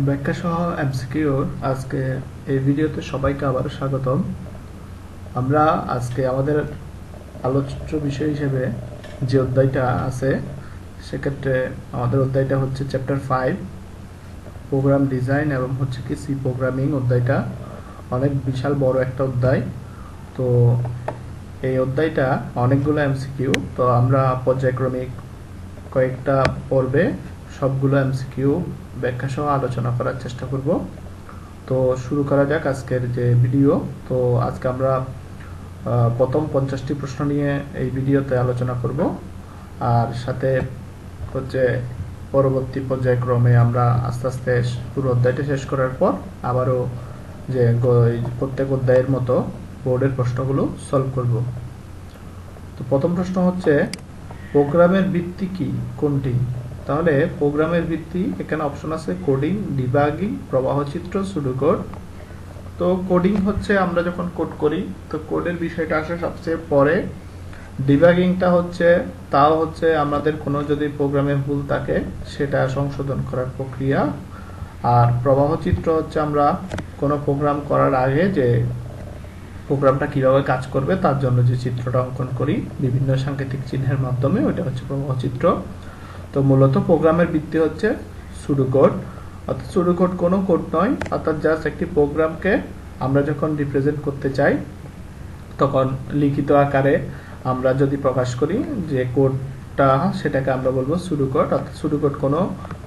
ব্যাখ্যা সহ এমসিকিউ আজকে এই ভিডিওতে সবাইকে আবারও স্বাগতম। আমরা আজকে আমাদের আলোচ্য বিষয় হিসেবে যে অধ্যায়টা আছে সেক্ষেত্রে আমাদের অধ্যায়টা হচ্ছে চ্যাপ্টার 5 প্রোগ্রাম ডিজাইন এবং হচ্ছে কি সি প্রোগ্রামিং। অধ্যায়টা অনেক বিশাল বড় একটা অধ্যায়। তো এই অধ্যায়টা অনেকগুলো এমসিকিউ, তো আমরা পর্যায়ক্রমিক কয়েকটা পর্বে সবগুলো এমসিকিউ ব্যাখ্যা সহ আলোচনা করার চেষ্টা করব। তো শুরু করা যাক আজকের যে ভিডিও। তো আজকে আমরা প্রথম 50টি প্রশ্ন নিয়ে এই ভিডিওতে আলোচনা করব, আর সাথে হচ্ছে পরবর্তী পর্যায়ক্রমে আমরা আস্তে আস্তে পুরো অধ্যায়টা শেষ করার পর আবারও যে প্রত্যেক অধ্যায়ের মতো বোর্ডের প্রশ্নগুলো সলভ করব। তো প্রথম প্রশ্ন হচ্ছে, প্রোগ্রামের ভিত্তি কি কোনটি? তাহলে প্রোগ্রামের ভিত্তি এখানে অপশন আছে কোডিং, ডিবাগিং, প্রবাহচিত্র, সুডোকোড। তো কোডিং হচ্ছে আমরা যখন কোড করি তো কোডের বিষয়টা আসে সবচেয়ে পরে। ডিবাগিংটা হচ্ছে তাও হচ্ছে আমাদের কোনো যদি প্রোগ্রামে ভুল থাকে সেটা সংশোধন করার প্রক্রিয়া। আর প্রবাহচিত্র হচ্ছে আমরা কোনো প্রোগ্রাম করার আগে যে প্রোগ্রামটা কিভাবে কাজ করবে তার জন্য যে চিত্রটা অঙ্কন করি বিভিন্ন সাংকেতিক চিহ্নের মাধ্যমে, ওইটা হচ্ছে প্রবাহচিত্র। তো মূলত প্রোগ্রামের ভিত্তি হচ্ছে সুডোকোড। অর্থাৎ সুডোকোড কোনো কোড নয়, অর্থাৎ জাস্ট একটি প্রোগ্রামকে আমরা যখন রিপ্রেজেন্ট করতে চাই তখন লিখিত আকারে আমরা যদি প্রকাশ করি যে কোডটা, সেটাকে আমরা বলবো সুডোকোড। অর্থাৎ সুডোকোড কোনো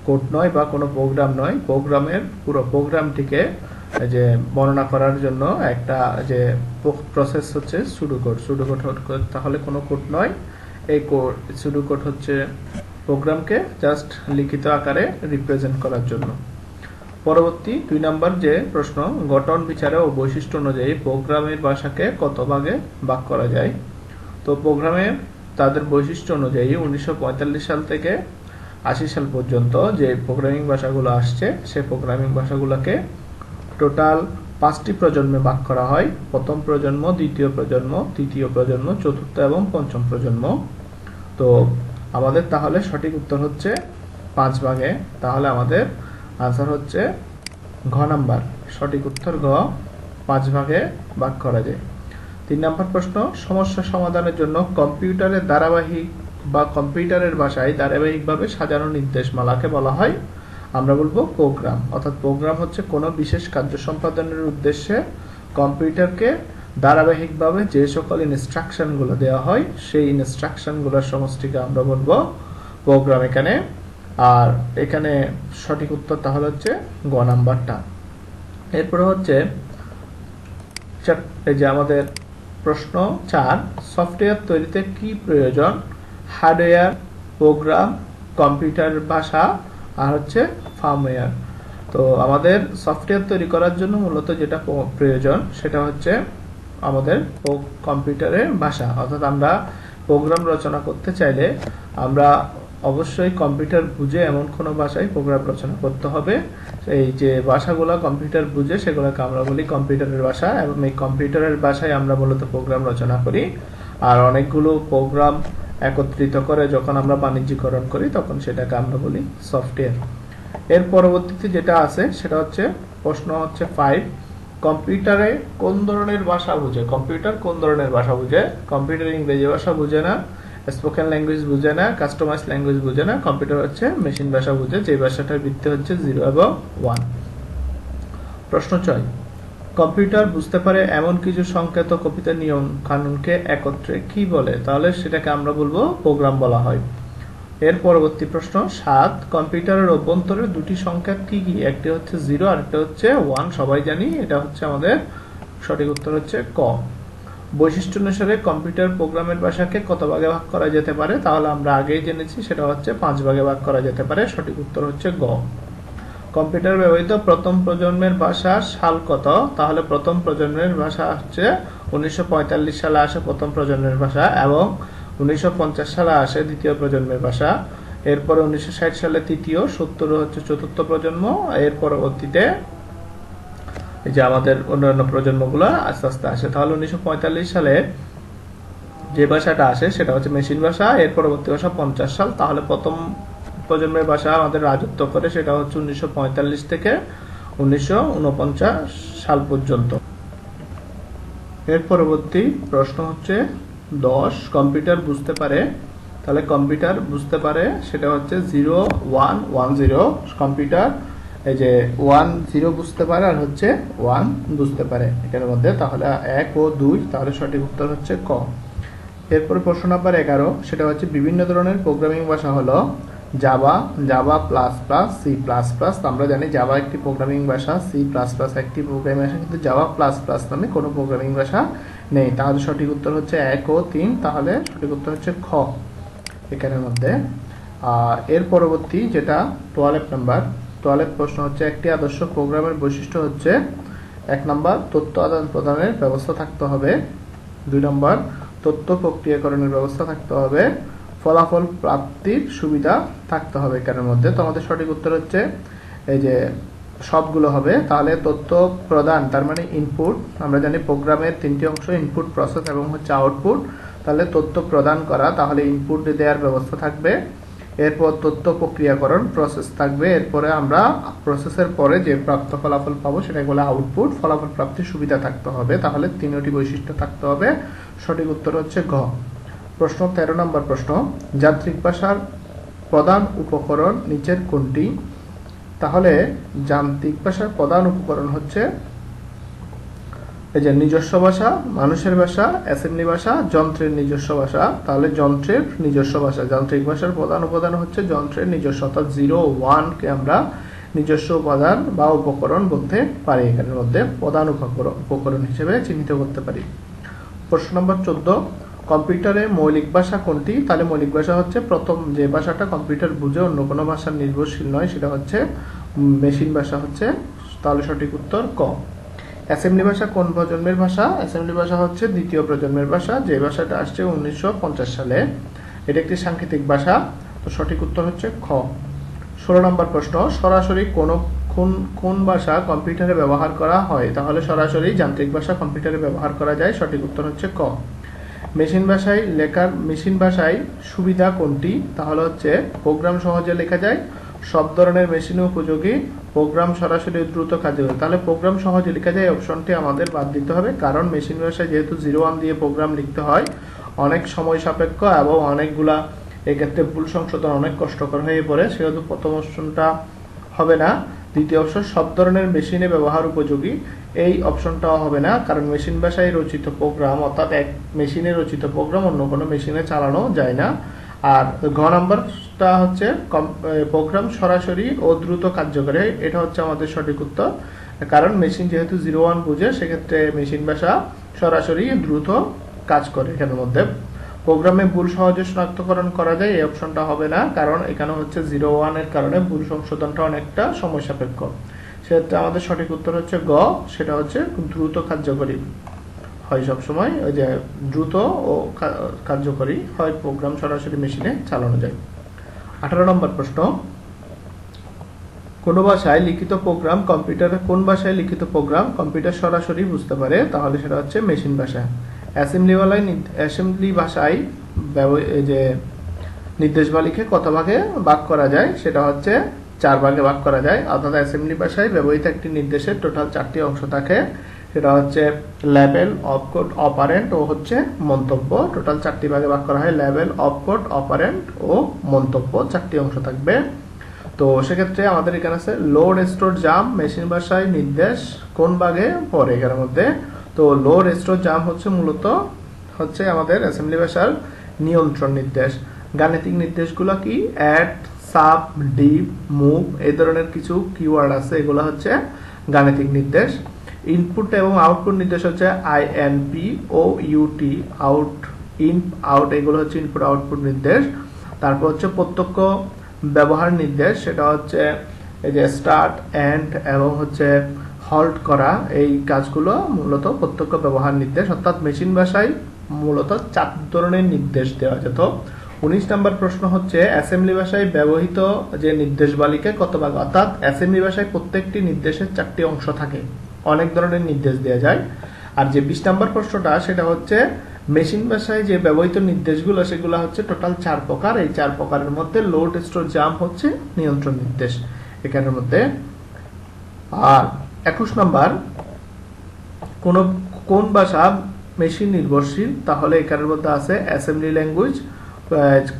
কোড নয় বা কোনো প্রোগ্রাম নয়, প্রোগ্রামের পুরো প্রোগ্রামটিকে যে বর্ণনা করার জন্য একটা যে প্রসেস হচ্ছে সুডোকোড। সুডোকোড তাহলে কোনো কোড নয়, এই কোড সুডোকোড হচ্ছে প্রোগ্রামকে জাস্ট লিখিত আকারে রিপ্রেজেন্ট করার জন্য। পরবর্তী 2 নম্বর যে প্রশ্ন, গঠন বিচারে ও বৈশিষ্ট্য অনুযায়ী প্রোগ্রামের ভাষাকে কত ভাগে ভাগ করা যায়? তো প্রোগ্রামের তাদের বৈশিষ্ট্য অনুযায়ী 1945 সাল থেকে 80 সাল পর্যন্ত যে প্রোগ্রামিং ভাষাগুলো আসছে সেই প্রোগ্রামিং ভাষাগুলোকে টোটাল 5টি প্রজন্মে ভাগ করা হয়। প্রথম প্রজন্ম, দ্বিতীয় প্রজন্ম, তৃতীয় প্রজন্ম, চতুর্থ এবং পঞ্চম প্রজন্ম। তো আমাদের তাহলে সঠিক উত্তর হচ্ছে 5 ভাগে। তাহলে আমাদের আনসার হচ্ছে ঘ নাম্বার, সঠিক উত্তর ঘ, 5 ভাগে ভাগ করা যায়। 3 নম্বর প্রশ্ন, সমস্যা সমাধানের জন্য কম্পিউটারের ধারাবাহিক বা কম্পিউটারের ভাষায় ধারাবাহিকভাবে সাজানো নির্দেশমালাকে বলা হয়, আমরা বলবো প্রোগ্রাম। অর্থাৎ প্রোগ্রাম হচ্ছে কোনো বিশেষ কার্য সম্পাদনের উদ্দেশ্যে কম্পিউটারকে ধারাবাহিকভাবে যে সকল ইনস্ট্রাকশনগুলো দেওয়া হয় সেই ইনস্ট্রাকশনগুলোর সমষ্টিকে আমরা বলবো প্রোগ্রাম এখানে। আর এখানে সঠিক উত্তর তাহলে হচ্ছে গ নাম্বারটা। এরপরে হচ্ছে এই যে আমাদের প্রশ্ন 4, সফটওয়্যার তৈরিতে কি প্রয়োজন? হার্ডওয়্যার, প্রোগ্রাম, কম্পিউটার ভাষা আর হচ্ছে ফার্মওয়্যার। তো আমাদের সফটওয়্যার তৈরি করার জন্য মূলত যেটা প্রয়োজন সেটা হচ্ছে আমাদের কম্পিউটারের ভাষা। অর্থাৎ আমরা প্রোগ্রাম রচনা করতে চাইলে আমরা অবশ্যই কম্পিউটার বুঝে এমন কোনো ভাষায় প্রোগ্রাম রচনা করতে হবে। এই যে ভাষাগুলো কম্পিউটার বুঝে সেগুলোকে আমরা বলি কম্পিউটারের ভাষা, এবং এই কম্পিউটারের ভাষায় আমরা মূলত প্রোগ্রাম রচনা করি। আর অনেকগুলো প্রোগ্রাম একত্রিত করে যখন আমরা বাণিজ্যিকরণ করি তখন সেটাকে আমরা বলি সফটওয়্যার। এর পরবর্তীতে যেটা আছে সেটা হচ্ছে প্রশ্ন হচ্ছে 5, কম্পিউটারে কোন ধরনের ভাষা বুঝে? কম্পিউটার কোন ধরনের ভাষা বুঝে? কম্পিউটার ইংরেজি ভাষা বুঝে না, স্পোকেন ল্যাঙ্গুয়েজ বুঝে না, কাস্টমাইজ ল্যাঙ্গুয়েজ বুঝে না, কম্পিউটার হচ্ছে মেশিন ভাষা বুঝে, যে ভাষাটার ভিত্তি হচ্ছে 0 এবং 1। প্রশ্ন 6, কম্পিউটার বুঝতে পারে এমন কিছু সংকেত কপিতে নিয়ম কানুনকে একত্রে কি বলে? তাহলে সেটাকে আমরা বলবো প্রোগ্রাম বলা হয়। এর পরবর্তী প্রশ্ন 7, কম্পিউটারের অভ্যন্তরে দুটি সংখ্যা কি কি? একটি হচ্ছে 0 আর একটা হচ্ছে 1, সবাই জানি। এটা হচ্ছে আমাদের সঠিক উত্তর হচ্ছে ক। বৈশিষ্ট্য অনুসারে কম্পিউটার প্রোগ্রামের ভাষাকে কত ভাগে ভাগ করা যেতে পারে? তাহলে আমরা আগেই জেনেছি সেটা হচ্ছে 5 ভাগে ভাগ করা যেতে পারে, সঠিক উত্তর হচ্ছে গ। কম্পিউটার ব্যবহৃত প্রথম প্রজন্মের ভাষা সাল কত? তাহলে প্রথম প্রজন্মের ভাষা হচ্ছে 1945 সালে আসে প্রথম প্রজন্মের ভাষা, এবং 1950 সালে আসে দ্বিতীয় প্রজন্মের ভাষা। এরপরে 1960 সালে তৃতীয়, 70 হচ্ছে চতুর্থ প্রজন্ম। এর পরবর্তীতে এই যে আমাদের অন্যান্য প্রজন্মগুলো আস্তে আস্তে আসে। তাহলে 1945 সালে যে ভাষাটা আসে সেটা হচ্ছে মেশিন ভাষা, এর পরবর্তী ভাষা 50 সাল। তাহলে প্রথম প্রজন্মের ভাষা আমাদের রাজত্ব করে, সেটা হচ্ছে 1945 থেকে 1949 সাল পর্যন্ত। এর পরবর্তী প্রশ্ন হচ্ছে 10, কম্পিউটার বুঝতে পারে। তাহলে কম্পিউটার বুঝতে পারে সেটা হচ্ছে 0, 1, 1, 0। কম্পিউটার এই যে 1, 0 বুঝতে পারে আর হচ্ছে 1 বুঝতে পারে এটার মধ্যে। তাহলে 1 ও 2, তাহলে সঠিক উত্তর হচ্ছে ক। এরপরে প্রশ্ন নাম্বার 11, সেটা হচ্ছে বিভিন্ন ধরনের প্রোগ্রামিং ভাষা হলো Java, Java plus plus, C plus plus. আমরা জানি জাভা একটি প্রোগ্রামিং ভাষা, সি প্লাস প্লাস একটি প্রোগ্রামিং ভাষা, কিন্তু জাভা প্লাস প্লাস নামে কোনো প্রোগ্রামিং ভাষা নেই। তাহলে সঠিক উত্তর হচ্ছে 1 ও 3, তাহলে সঠিক উত্তর হচ্ছে খ এখানের মধ্যে। এর পরবর্তী যেটা 12 নাম্বার, 12 প্রশ্ন হচ্ছে একটি আদর্শ প্রোগ্রামের বৈশিষ্ট্য হচ্ছে 1 নাম্বার তথ্য আদান প্রদানের ব্যবস্থা থাকতে হবে, 2 নাম্বার তথ্য প্রক্রিয়াকরণের ব্যবস্থা থাকতে হবে, ফলাফল প্রাপ্তির সুবিধা থাকতে হবে এখানের মধ্যে। তো আমাদের সঠিক উত্তর হচ্ছে এই যে সবগুলো হবে। তাহলে তথ্য প্রদান তার মানে ইনপুট, আমরা জানি প্রোগ্রামের 3টি অংশ, ইনপুট, প্রসেস এবং হচ্ছে আউটপুট। তাহলে তথ্য প্রদান করা, তাহলে ইনপুট দেওয়ার ব্যবস্থা থাকবে। এরপর তথ্য প্রক্রিয়াকরণ, প্রসেস থাকবে। এরপরে আমরা প্রসেসের পরে যে প্রাপ্ত ফলাফল পাবো সেটাকে বলে আউটপুট, ফলাফল প্রাপ্তির সুবিধা থাকতে হবে। তাহলে 3টি বৈশিষ্ট্য থাকতে হবে। সঠিক উত্তর হচ্ছে ঘ। প্রশ্ন 13 নম্বর প্রশ্ন, যান্ত্রিক ভাষার প্রধান উপকরণ নিচের কোনটি? তাহলে যান্ত্রিক ভাষার প্রধান উপকরণ হচ্ছে এই যে নিজস্ব ভাষা, মানুষের ভাষা, অ্যাসেম্বলি ভাষা, যন্ত্রের নিজস্ব ভাষা। তাহলে যন্ত্রের নিজস্ব ভাষা, যান্ত্রিক ভাষার প্রধান উপাদান হচ্ছে যন্ত্রের নিজস্ব, অর্থাৎ 0, 1 কে আমরা নিজস্ব উপাদান বা উপকরণ বলতে পারি, এখানের মধ্যে প্রধান উপকরণ হিসেবে চিহ্নিত করতে পারি। প্রশ্ন নম্বর 14, কম্পিউটারে মৌলিক ভাষা কোনটি? তাহলে মৌলিক ভাষা হচ্ছে প্রথম যে ভাষাটা কম্পিউটার বুঝে, অন্য কোনো ভাষার নির্ভরশীল নয়, সেটা হচ্ছে মেশিন ভাষা হচ্ছে। তাহলে সঠিক উত্তর ক। অ্যাসেম্বলি ভাষা কোন প্রজন্মের ভাষা? অ্যাসেম্বলি ভাষা হচ্ছে 2য় প্রজন্মের ভাষা, যে ভাষাটা আসছে 1950 সালে। এটা একটি সাংকেতিক ভাষা। তো সঠিক উত্তর হচ্ছে খ। 16 নম্বর প্রশ্ন, সরাসরি কোন ভাষা কম্পিউটারে ব্যবহার করা হয়? তাহলে সরাসরি যান্ত্রিক ভাষা কম্পিউটারে ব্যবহার করা যায়। সঠিক উত্তর হচ্ছে ক। মেশিন ভাষায় সুবিধা কোনটি? তাহলে হচ্ছে প্রোগ্রাম সহজে লেখা যায়, সব ধরনের মেশিনে উপযোগী, প্রোগ্রাম সরাসরি দ্রুত কাজে হয়। তাহলে প্রোগ্রাম সহজে লেখা যায় অপশনটি আমাদের বাদ দিতে হবে, কারণ মেশিন ভাষায় যেহেতু 0, 1 দিয়ে প্রোগ্রাম লিখতে হয়, অনেক সময় সাপেক্ষ এবং অনেকগুলা এক্ষেত্রে ভুল সংশোধন অনেক কষ্টকর হয়ে পড়ে, সেহেতু প্রথম অপশনটা হবে না। দ্বিতীয় অপশন সব ধরনের মেশিনে ব্যবহার উপযোগী, এই অপশনটাও হবে না, কারণ মেশিন ভাষায় রচিত প্রোগ্রাম, অর্থাৎ এক মেশিনে রচিত প্রোগ্রাম অন্য কোনো মেশিনে চালানো যায় না। আর ঘ নাম্বারটা হচ্ছে প্রোগ্রাম সরাসরি ও দ্রুত কার্যকরী, এটা হচ্ছে আমাদের সঠিক উত্তর, কারণ মেশিন যেহেতু 0, 1 বুঝে, সেক্ষেত্রে মেশিন ভাষা সরাসরি দ্রুত কাজ করে। এখানের মধ্যে প্রোগ্রামে ভুল সহজে শনাক্তকরণ করা যায়, এই অপশনটা হবে না, কারণ এখানে হচ্ছে 0, 1 এর কারণে ভুল সংশোধনটা অনেকটা সময় সাপেক্ষ। সেক্ষেত্রে আমাদের সঠিক উত্তর হচ্ছে গ, সেটা হচ্ছে দ্রুত কার্যকরী হয় সবসময়, ওই যে দ্রুত ও কার্যকরী হয় প্রোগ্রাম সরাসরি মেশিনে চালানো যায়। 18 নম্বর প্রশ্ন, কোন ভাষায় লিখিত প্রোগ্রাম কোন ভাষায় লিখিত প্রোগ্রাম কম্পিউটার সরাসরি বুঝতে পারে? তাহলে সেটা হচ্ছে মেশিন ভাষা। অ্যাসেম্বলি ভাষায় যে নির্দেশাবলীকে কত ভাগে ভাগ করা যায়? সেটা হচ্ছে 4 ভাগে ভাগ করা যায়, অর্থাৎ অ্যাসেম্বলি ভাষায় ব্যবহৃত একটি নির্দেশের টোটাল 4টি অংশ থাকে, সেটা হচ্ছে লেভেল, অপকোড, অপারেন্ট ও হচ্ছে মন্তব্য। টোটাল 4টি ভাগে ভাগ করা হয়, লেভেল, অপকোড, অপারেন্ট ও মন্তব্য, 4টি অংশ থাকবে। তো সেক্ষেত্রে আমাদের এখানে আছে লোড, স্টোর, জাম্প মেশিন ভাষায় নির্দেশ কোন ভাগে পড়ে এখানের মধ্যে? তো লোড, স্টোর, জাম্প হচ্ছে মূলত হচ্ছে আমাদের অ্যাসেম্বলি ভাষার নিয়ন্ত্রণ নির্দেশ। গাণিতিক নির্দেশগুলো কি? অ্যাড, সাব, ডিপ, মুভ, এই ধরনের কিছু কিওয়ার্ড আছে, এগুলো হচ্ছে গাণিতিক নির্দেশ। ইনপুট এবং আউটপুট নির্দেশ হচ্ছে INP, OUT, out, in, out, এগুলো হচ্ছে ইনপুট আউটপুট নির্দেশ। তারপর হচ্ছে প্রত্যক্ষ ব্যবহার নির্দেশ, সেটা হচ্ছে এই যে স্টার্ট, এন্ড এবং হচ্ছে হল্ট করা, এই কাজগুলো মূলত প্রত্যক্ষ ব্যবহার নির্দেশ। অর্থাৎ মেশিন ভাষায় মূলত 4 ধরনের নির্দেশ দেওয়া যেত। 19 নম্বর প্রশ্ন হচ্ছে অ্যাসেম্বলি ভাষায় ব্যবহৃত যে নির্দেশাবলীকে কত ভাগ? অর্থাৎ অ্যাসেম্বলি ভাষায় প্রত্যেকটি নির্দেশের 4টি অংশ থাকে, অনেক ধরনের নির্দেশ দেওয়া যায়। আর যে 20 নম্বর প্রশ্নটা, সেটা হচ্ছে মেশিন ভাষায় যে ব্যবহৃত নির্দেশগুলো সেগুলো হচ্ছে টোটাল 4 প্রকার। এই 4 প্রকারের মধ্যে লোড স্টোর জাম্প হচ্ছে নিয়ন্ত্রণ নির্দেশ এখানের মধ্যে। আর 21 নাম্বার কোন ভাষা মেশিন নির্ভরশীল, তাহলে এখানের মধ্যে আছে অ্যাসেম্বলি ল্যাঙ্গুয়েজ,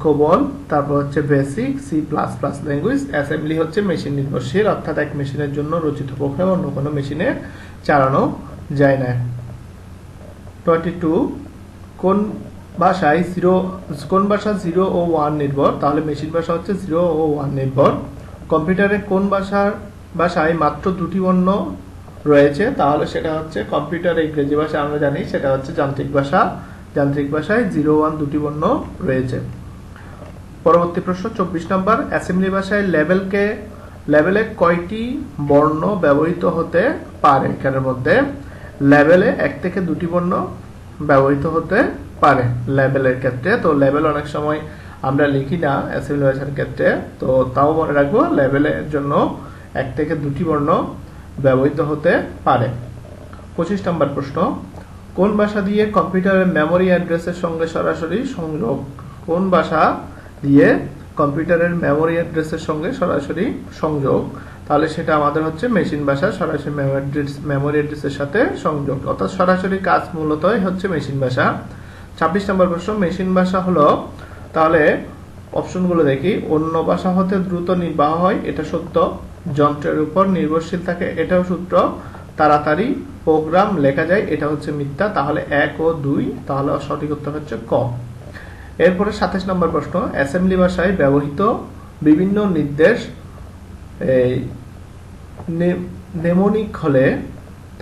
কোবল, তারপর হচ্ছে BASIC, C plus plus language. Assembly হচ্ছে মেশিন নির্ভরশীল, অর্থাৎ এক মেশিনের জন্য রচিত প্রোগ্রাম অন্য কোনো মেশিনে চালানো যায় না। 22 কোন ভাষা 0 ও 1 নির্ভর, তাহলে মেশিন ভাষা হচ্ছে 0 ও 1 নির্ভর। কম্পিউটারে কোন ভাষায় মাত্র দুটি বর্ণ রয়েছে, তাহলে সেটা হচ্ছে কম্পিউটার ইংরেজি ভাষা আমরা জানি সেটা হচ্ছে যান্ত্রিক ভাষা। যান্ত্রিক ভাষায় 0 1 দুটি বর্ণ রয়েছে। পরবর্তী প্রশ্ন 24 নম্বর অ্যাসেম্বলি ভাষায় লেভেলে কয়টি বর্ণ ব্যবহৃত হতে পারে, এখানের মধ্যে লেভেলে 1 থেকে 2টি বর্ণ ব্যবহৃত হতে পারে লেভেলের ক্ষেত্রে। তো লেভেল অনেক সময় আমরা লিখি না অ্যাসেম্বলি ভাষার ক্ষেত্রে, তো তাও মনে রাখবো লেভেলের জন্য 1 থেকে 2টি বর্ণ ব্যবহৃত হতে পারে। 25 নম্বর প্রশ্ন কোন ভাষা দিয়ে কম্পিউটারের মেমোরি অ্যাড্রেসের সঙ্গে সরাসরি সংযোগ, কোন ভাষা দিয়ে কম্পিউটারের মেমোরি অ্যাড্রেসের সঙ্গে সরাসরি সংযোগ, তাহলে সেটা আমাদের হচ্ছে মেশিন ভাষা, সরাসরি মেমোরি অ্যাড্রেসের সাথে সংযোগ, অর্থাৎ সরাসরি কাজ মূলতই হচ্ছে মেশিন ভাষা। 26 নম্বর প্রশ্ন মেশিন ভাষা হলো, তাহলে অপশনগুলো দেখি, অন্য ভাষা হতে দ্রুত নির্বাহ হয়, এটা সত্য। যন্ত্রের উপর নির্ভরশীল থাকে, এটাও সূত্র। তাড়াতাড়ি প্রোগ্রাম লেখা যায়, এটা হচ্ছে মিথ্যা। তাহলে 1 ও 2, তাহলে সঠিক উত্তর হচ্ছে ক। এরপরে 27 নম্বর প্রশ্ন অ্যাসেম্বলি ভাষায় ব্যবহৃত বিভিন্ন নির্দেশ নেমোনিক হলে,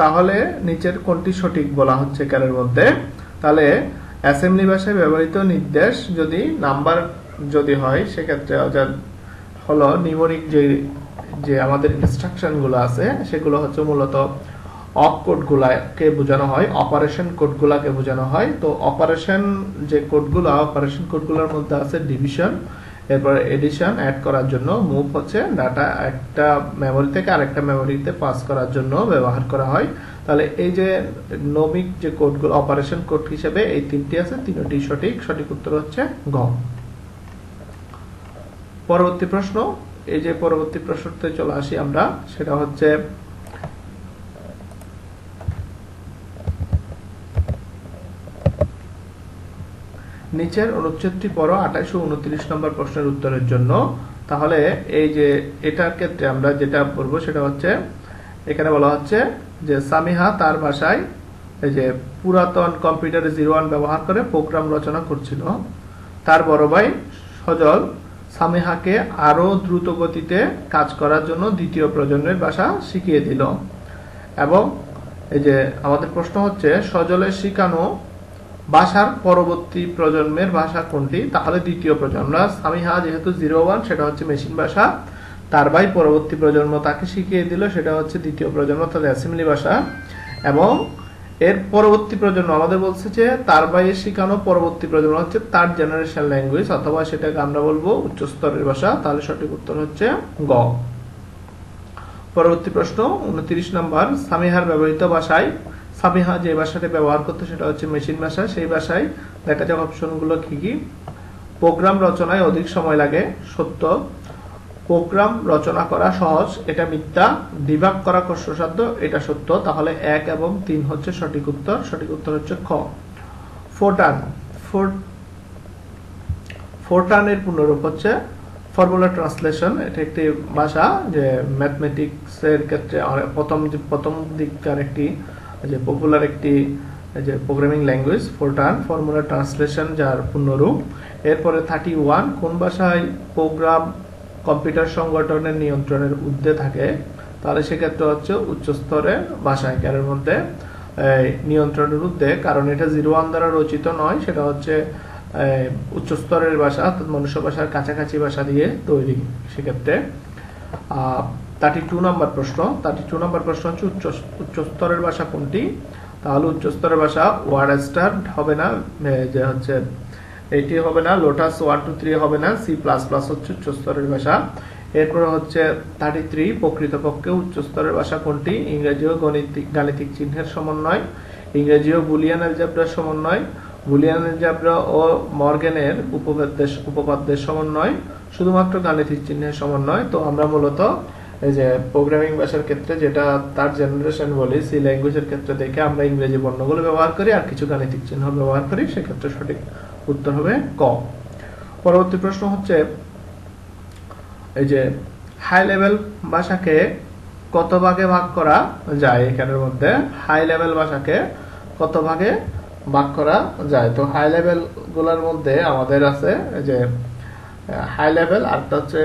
তাহলে নিচের কোনটি সঠিক বলা হচ্ছে কারের মধ্যে, তাহলে অ্যাসেম্বলি ভাষায় ব্যবহৃত নির্দেশ যদি নাম্বার যদি হয় সেক্ষেত্রে হলো নিউমেরিক যে আমাদের ইনস্ট্রাকশন গুলো আছে সেগুলো হচ্ছে মূলত অপ কোড গুলাকে বোঝানো হয়, অপারেশন কোড গুলাকে বোঝানো হয়। তো অপারেশন কোডগুলোর মধ্যে আছে ডিভিশন, এরপরে এডিশন, অ্যাড করার জন্য, মুভ হচ্ছে ডাটা একটা মেমোরি থেকে আরেকটা মেমোরিতে পাস করার জন্য ব্যবহার করা হয়। তাহলে এই যে নমিক যে কোডগুলো অপারেশন কোড হিসেবে এই তিনটি আছে, তিনটি সঠিক। সঠিক উত্তর হচ্ছে গ। পরবর্তী প্রশ্ন, এই যে পরবর্তী প্রশ্নতে চলে আসি আমরা, সেটা হচ্ছে নিচের অনুচ্ছেদটি পড়ো 28 ও 29 নম্বর প্রশ্নের উত্তরের জন্য। তাহলে এই যে এটার ক্ষেত্রে আমরা যেটা পড়বো সেটা হচ্ছে, এখানে বলা হচ্ছে যে সামিহা তার ভাষায় এই যে পুরাতন কম্পিউটারে 01 ব্যবহার করে প্রোগ্রাম রচনা করছিল। তার বড় ভাই সজল সামিহাকে আরো দ্রুত গতিতে কাজ করার জন্য দ্বিতীয় প্রজন্মের ভাষা শিখিয়ে দিল। এবং এই যে আমাদের প্রশ্ন হচ্ছে সজলের শিখানো ভাষার পরবর্তী প্রজন্মের ভাষা কোনটি, তাহলে দ্বিতীয় প্রজন্ম। সামিহা যেহেতু 01 সেটা হচ্ছে মেশিন ভাষা, তার ভাই পরবর্তী প্রজন্ম তাকে শিখিয়ে দিল সেটা হচ্ছে দ্বিতীয় প্রজন্ম, অর্থাৎ অ্যাসেম্বলি ভাষা। এবং এর পরবর্তী প্রজন্ম আমাদের বলছে যে তার ভাইয়ের শিখানো পরবর্তী প্রজন্ম হচ্ছে থার্ড জেনারেশন ল্যাঙ্গুয়েজ, অথবা সেটাকে আমরা বলবো উচ্চ স্তরের ভাষা। তাহলে সঠিক উত্তর হচ্ছে গ। পরবর্তী প্রশ্ন 29 নম্বর সামিহার ব্যবহৃত ভাষায়, সামিহা যে ভাষাটি ব্যবহার করতো সেটা হচ্ছে মেশিন ভাষা, সেই ভাষায় দেখা যাক অপশনগুলো কি কি। প্রোগ্রাম রচনায় অধিক সময় লাগে, সত্য। প্রোগ্রাম রচনা করা সহজ, এটা মিথ্যা। ডিবাগ করা কষ্টসাধ্য, এটা সত্য। তাহলে 1 এবং 3 হচ্ছে সঠিক উত্তর। সঠিক উত্তর হচ্ছে খ। ফোরটানের পূর্ণরূপ হচ্ছে ফর্মুলা ট্রান্সলেশন। এটা একটি ভাষা যে ম্যাথমেটিক্স এর ক্ষেত্রে প্রথম দিককার একটি যে পপুলার একটি যে programming language Fortran, formula translation যার পূর্ণরূপ। এরপরে 31 কোন ভাষায় প্রোগ্রাম কম্পিউটার সংগঠনের নিয়ন্ত্রণের ঊর্ধ্বে থাকে, তাহলে সেক্ষেত্রে হচ্ছে উচ্চ স্তরের ভাষায় এর মধ্যে নিয়ন্ত্রণের ঊর্ধ্বে, কারণ এটা 01 দ্বারা রচিত নয়, সেটা হচ্ছে উচ্চ স্তরের ভাষা, মনুষ্য ভাষার কাছাকাছি ভাষা দিয়ে তৈরি। সেক্ষেত্রে 32 নম্বর প্রশ্ন হচ্ছে উচ্চ স্তরের ভাষা কোনটি, তাহলে উচ্চ স্তরের ভাষা ওয়ার্ড স্টার হবে না, যে হচ্ছে এটি হবে না, লোটাস 1 2 3 হবে না, সি প্লাস প্লাস হচ্ছে উচ্চ স্তরের ভাষা। এরপরে হচ্ছে 33 প্রকৃতপক্ষে উচ্চ স্তরের ভাষা কোনটি, ইংরেজি ও গাণিতিক চিহ্নের সমন্বয়, ইংরেজি ও বুলিয়ান অ্যালজেব্রার সমন্বয়, বুলিয়ান অ্যালজেব্রা ও মর্গ্যানের উপপাদ্যের সমন্বয়, শুধুমাত্র গাণিতিক চিহ্নের সমন্বয়। তো আমরা মূলত এই যে প্রোগ্রামিং ভাষার ক্ষেত্রে যেটা তার জেনারেশন বলি, সি ল্যাঙ্গুয়েজের ক্ষেত্রে দেখে আমরা ইংরেজি বর্ণগুলো ব্যবহার করি আর কিছু গাণিতিক চিহ্ন ব্যবহার করি, সেক্ষেত্রে সঠিক উত্তর হবে ক। পরবর্তী প্রশ্ন হচ্ছে এই যে হাই লেভেল ভাষাকে কত ভাগে ভাগ করা যায়। এখানের মধ্যে হাই লেভেল ভাষাকে কত ভাগে ভাগ করা যায়। তো হাই লেভেল গুলোর মধ্যে আমাদের আছে যে হাই লেভেল, আরেকটা হচ্ছে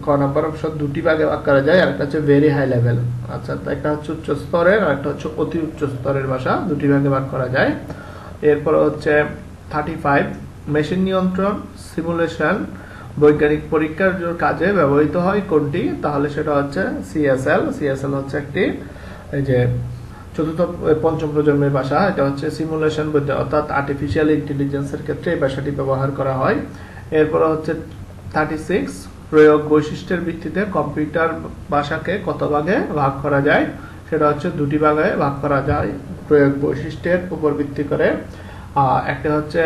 ক নাম্বার অপশন, দুটি ভাগে ভাগ করা যায়। আরেকটা হচ্ছে ভেরি হাই লেভেল। আচ্ছা, একটা হচ্ছে উচ্চ স্তরের আর একটা হচ্ছে অতি উচ্চ স্তরের ভাষা, দুটি ভাগে ভাগ করা যায়। এরপর হচ্ছে 35 মেশিন নিয়ন্ত্রণ সিমুলেশন বৈজ্ঞানিক পরীক্ষার কাজে ব্যবহৃত হয় কোনটি। তাহলে সেটা হচ্ছে সিএসএল। সিএসএল হচ্ছে একটি এই যে পঞ্চম প্রজন্মের ভাষা। এটা হচ্ছে সিমুলেশন অর্থাৎ আর্টিফিশিয়াল ইন্টেলিজেন্সের ক্ষেত্রে এই ভাষাটি ব্যবহার করা হয়। এরপর হচ্ছে 36 প্রয়োগ বৈশিষ্ট্যের ভিত্তিতে কম্পিউটার ভাষাকে কত ভাগে ভাগ করা যায়। সেটা হচ্ছে দুটি ভাগে ভাগ করা যায় প্রয়োগ বৈশিষ্ট্যের উপর ভিত্তি করে। একটা হচ্ছে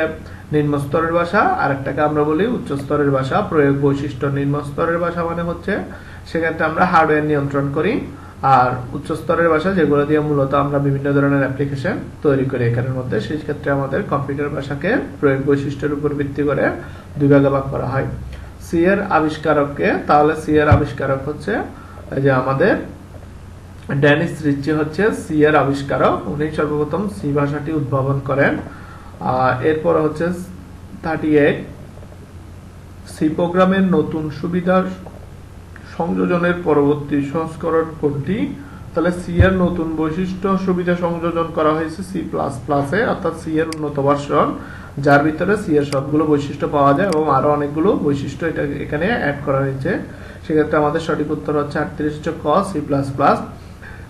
নিম্ন স্তরের ভাষা, আর একটাকে আমরা বলি উচ্চ স্তরের ভাষা। প্রয়োগ বৈশিষ্ট্য নিম্ন স্তরের ভাষা মানে হচ্ছে সেক্ষেত্রে আমরা হার্ডওয়্যার নিয়ন্ত্রণ করি, আর উচ্চ স্তরের ভাষা যেগুলো দিয়ে মূলত আমরা বিভিন্ন ধরনের অ্যাপ্লিকেশন তৈরি করি এখানের মধ্যে, সেই ক্ষেত্রে আমাদের কম্পিউটার ভাষাকে প্রয়োগ বৈশিষ্ট্যের উপর ভিত্তি করে দুই ভাগে ভাগ করা হয়। সি এর আবিষ্কারককে, তাহলে সি এর আবিষ্কারক হচ্ছে যে আমাদের ডেনিস রিচি হচ্ছে সি এর আবিষ্কারক। উনি সর্বপ্রথম সি ভাষাটি উদ্ভাবন করেন। এরপর হচ্ছে 38 সি প্রোগ্রামের নতুন সুবিধার সংযোজনের পরবর্তী সংস্করণ কোনটি। তাহলে সি এর নতুন বৈশিষ্ট্য সুবিধা সংযোজন করা হয়েছে সি প্লাস প্লাসে, অর্থাৎ সি এর উন্নত ভার্সন, যার ভিতরে সি এর সবগুলো বৈশিষ্ট্য পাওয়া যায় এবং আরো অনেকগুলো বৈশিষ্ট্য এটা এখানে অ্যাড করা হয়েছে। সেক্ষেত্রে আমাদের সঠিক উত্তর হচ্ছে 38 হচ্ছে ক, C plus plus.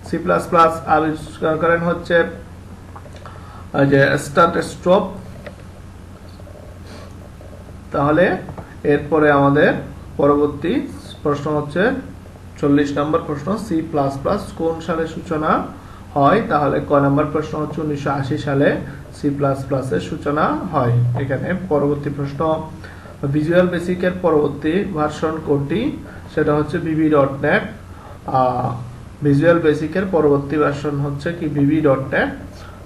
C plus plus আবিষ্কার করেন হচ্ছে যে স্ট্যাটস্টপ। তাহলে এরপরে আমাদের পরবর্তী প্রশ্ন হচ্ছে 40 নম্বর প্রশ্ন, সি প্লাস প্লাস কোন সালে সূচনা হয়। তাহলে ক নম্বর প্রশ্ন হচ্ছে 1980 সালে সি প্লাস প্লাস এর সূচনা হয়। এখানে পরবর্তী প্রশ্ন, ভিজুয়াল বেসিকের পরবর্তী ভার্সন কোনটি। সেটা হচ্ছে বিবি ডট নেট। ভিজুয়াল বেসিকের পরবর্তী ভার্সন হচ্ছে কি বিবি ডট নেট।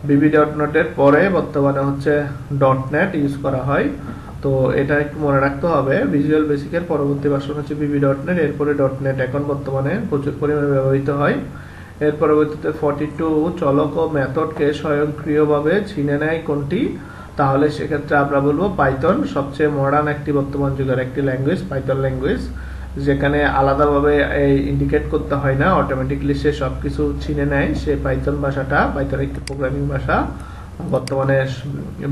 বিবি ডট নেটের পরে বর্তমানে হচ্ছে ডট নেট ইউজ করা হয়। তো এটা একটু মনে রাখতে হবে, ভিজুয়াল বেসিকের পরবর্তী ভার্সন হচ্ছে বিবি ডট নেট, এরপরে ডট নেট এখন বর্তমানে প্রচুর পরিমাণে ব্যবহৃত হয়। এর পরবর্তীতে 42 চলক ও মেথডকে স্বয়ংক্রিয়ভাবে চিনে নেয় কোনটি। তাহলে সেক্ষেত্রে আমরা বলবো পাইথন, সবচেয়ে মডার্ন একটি বর্তমান যুগের একটি ল্যাঙ্গুয়েজ পাইথন ল্যাঙ্গুয়েজ, যেখানে আলাদাভাবে ইন্ডিকেট করতে হয় না, অটোমেটিকলি সে সবকিছু চিনে নেয়। সে পাইথন ভাষাটা, পাইথন একটি প্রোগ্রামিং ভাষা, বর্তমানে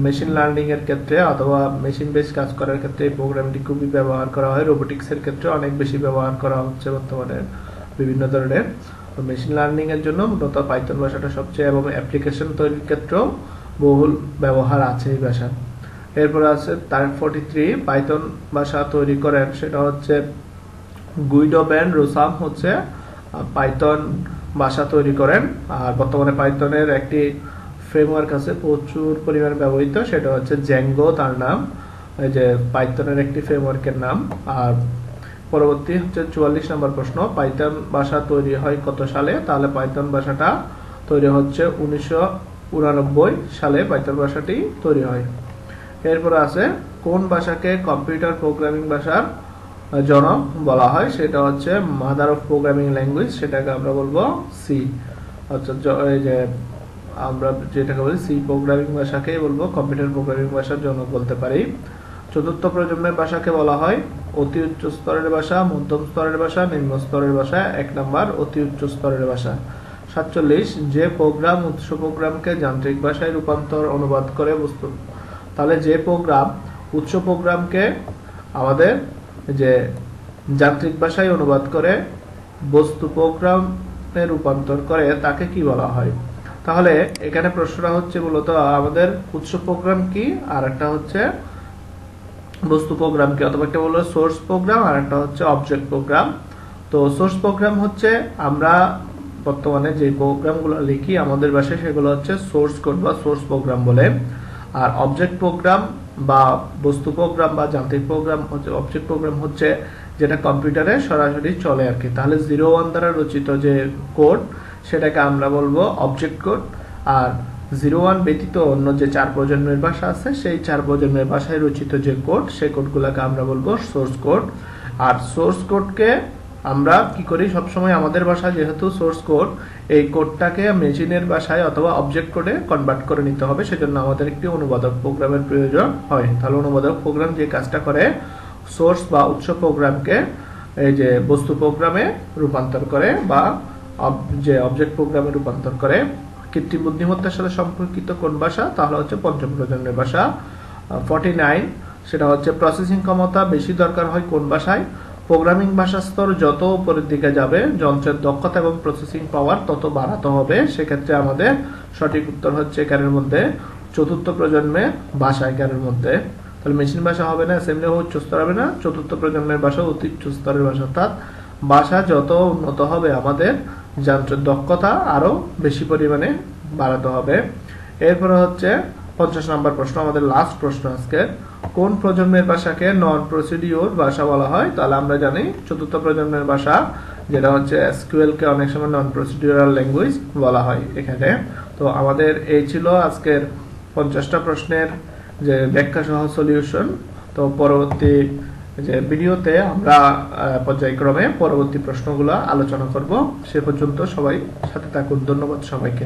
মেশিন লার্নিং এর ক্ষেত্রে অথবা মেশিন বেস কাজ করার ক্ষেত্রে এই প্রোগ্রামটি খুবই ব্যবহার করা হয়। রোবোটিক্স এর ক্ষেত্রে অনেক বেশি ব্যবহার করা হচ্ছে বর্তমানে বিভিন্ন ধরনের। মেশিন লার্নিং এর জন্য মূলত পাইথন ভাষাটা সবচেয়ে, এবং অ্যাপ্লিকেশন তৈরির ক্ষেত্রেও বহুল ব্যবহার আছে এই ভাষা। এরপর আছে 43 পাইথন ভাষা তৈরি করেন, সেটা হচ্ছে গুইডো ভ্যান রোসাম হচ্ছে পাইথন ভাষা তৈরি করেন। আর বর্তমানে পাইথনের একটি ফ্রেমওয়ার্ক আছে প্রচুর পরিমাণে ব্যবহৃত, সেটা হচ্ছে জ্যাঙ্গো তার নাম, এই যে পাইথনের একটি ফ্রেমওয়ার্কের নাম। আর পরবর্তী হচ্ছে 44 নম্বর প্রশ্ন, পাইথন ভাষা তৈরি হয় কত সালে। তাহলে পাইথন ভাষাটা তৈরি হচ্ছে 1989 সালে পাইথন ভাষাটি তৈরি হয়। এরপর আছে কোন ভাষাকে কম্পিউটার প্রোগ্রামিং ভাষার জনক বলা হয়। সেটা হচ্ছে মাদার অফ প্রোগ্রামিং ল্যাঙ্গুয়েজ, সেটাকে আমরা বলবো সি। অর্থাৎ এই যে আমরা যেটাকে বলি সি প্রোগ্রামিং ভাষাকে বলবো কম্পিউটার প্রোগ্রামিং ভাষার জনক বলতে পারি। চতুর্থ প্রজন্মের ভাষাকে বলা হয় অতি উচ্চ স্তরের ভাষা, মধ্যম স্তরের ভাষা, নিম্ন স্তরের ভাষা। 1 নাম্বার অতি উচ্চ স্তরের ভাষা। 47 যে প্রোগ্রাম উৎস প্রোগ্রামকে যান্ত্রিক ভাষায় রূপান্তর অনুবাদ করে বস্তু। তাহলে যে প্রোগ্রাম উৎস প্রোগ্রামকে আমাদের যে যান্ত্রিক ভাষায় অনুবাদ করে বস্তু প্রোগ্রামে রূপান্তর করে তাকে কি বলা হয়। তাহলে এখানে প্রশ্নটা হচ্ছে মূলত আমাদের উৎস প্রোগ্রাম কি, আর একটা হচ্ছে বস্তু প্রোগ্রাম কি, অথবা একটা বললো সোর্স প্রোগ্রাম আর একটা হচ্ছে অবজেক্ট প্রোগ্রাম। তো সোর্স প্রোগ্রাম হচ্ছে আমরা বর্তমানে যে প্রোগ্রামগুলো লিখি আমাদের ভাষায় সেগুলো হচ্ছে সোর্স কোড বা সোর্স প্রোগ্রাম বলে। আর অবজেক্ট প্রোগ্রাম বা বস্তু প্রোগ্রাম বা যান্ত্রিক প্রোগ্রাম হচ্ছে, অবজেক্ট প্রোগ্রাম হচ্ছে যেটা কম্পিউটারে সরাসরি চলে আর কি। তাহলে 01 দ্বারা রচিত যে কোড সেটাকে আমরা বলবো অবজেক্ট কোড। আর 01 ব্যতীত অন্য যে 4 প্রজন্মের ভাষা আছে সেই 4 প্রজন্মের ভাষায় রচিত যে কোড সেই কোডগুলোকে আমরা বলবো সোর্স কোড। আর সোর্স কোডকে আমরা কি করি, সবসময় আমাদের ভাষা যেহেতু সোর্স কোড, এই কোডটাকে মেশিনের ভাষায় অথবা অবজেক্ট কোডে কনভার্ট করে নিতে হবে, সেজন্য আমাদের একটি অনুবাদক প্রোগ্রামের প্রয়োজন হয়। তাহলে অনুবাদক প্রোগ্রাম যে কাজটা করে, সোর্স বা উৎস প্রোগ্রামকে এই যে বস্তু প্রোগ্রামে রূপান্তর করে বা যে অবজেক্ট প্রোগ্রামে রূপান্তর করে। কৃত্রিম বুদ্ধিমত্তার সাথে সম্পর্কিত কোন ভাষা, তাহলে হচ্ছে পঞ্চম প্রজন্মের ভাষা। 49 সেটা হচ্ছে প্রসেসিং ক্ষমতা বেশি দরকার হয় কোন ভাষায়। প্রোগ্রামিং ভাষা স্তর যত উপরের দিকে যাবে যন্ত্রের দক্ষতা এবং প্রসেসিং পাওয়ার তত বাড়াতে হবে। সেক্ষেত্রে আমাদের সঠিক উত্তর হচ্ছে এখানের মধ্যে চতুর্থ প্রজন্মের ভাষা। এখানের মধ্যে তাহলে মেশিন ভাষা হবে না, অ্যাসেম্বলি উচ্চ স্তর হবে না, চতুর্থ প্রজন্মের ভাষা অতি উচ্চ স্তরের ভাষা। অর্থাৎ ভাষা যত উন্নত হবে আমাদের যন্ত্রের দক্ষতা আরো বেশি পরিমাণে বাড়াতে হবে। এরপরে হচ্ছে 50 নম্বর প্রশ্ন, আমাদের লাস্ট প্রশ্ন আজকে। কোন প্রজন্মের ভাষাকে নন প্রসিডিওর ভাষা বলা হয়? তাহলে আমরা জানি চতুর্থ প্রজন্মের ভাষা যেটা হচ্ছে এসকিউএল কে অনেক সময় নন প্রসিডিওরাল ল্যাঙ্গুয়েজ বলা হয় এখানে। তো আমাদের এই ছিল আজকের 50টা প্রশ্নের যে ব্যাখ্যা সহ সলিউশন। তো পরবর্তী যে ভিডিওতে আমরা পর্যায়ক্রমে পরবর্তী প্রশ্নগুলো আলোচনা করব। সে পর্যন্ত সবাই সাথে থাকুন। ধন্যবাদ সবাইকে।